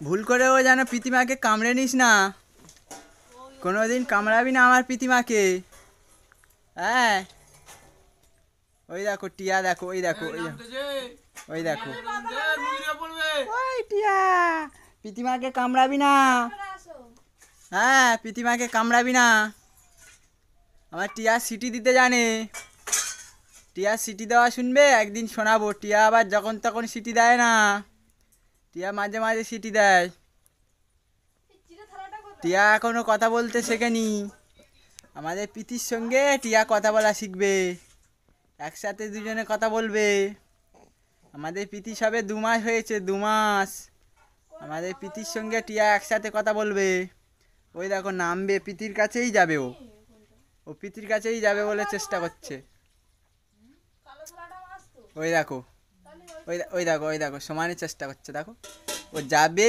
ভুল করেও যেন প্রীতিমাকে কামড়ে নিস না, কোনোদিন কামড়াবি না আমার প্রীতিমাকে। হ্যাঁ, ওই দেখো টিয়া, দেখো ওই দেখো, ওই দেখো, ওই দেখো, ওই টিয়া, প্রীতিমাকে কামড়াবি না। হ্যাঁ, প্রীতিমাকে কামড়াবি না। আমার টিয়া সিটি দিতে জানে। টিয়া সিটি দেওয়া শুনবে? একদিন শোনাবো। টিয়া আবার যখন তখন সিটি দেয় না, টিয়া মাঝে মাঝে সিটি দেয়। টিয়া এখনো কথা বলতে শেখেনি। আমাদের প্রীতির সঙ্গে টিয়া কথা বলা শিখবে, একসাথে দুজনে কথা বলবে। আমাদের প্রীতি সবে 2 মাস হয়েছে, 2 মাস। আমাদের প্রীতির সঙ্গে টিয়া একসাথে কথা বলবে। ওই দেখো নামবে, প্রীতির কাছেই যাবে। ও ও প্রীতির কাছেই যাবে বলে চেষ্টা করছে। ওই দেখো, ওই দেখো, ওই দেখো, সমানে চেষ্টা করছে, দেখো ও যাবে।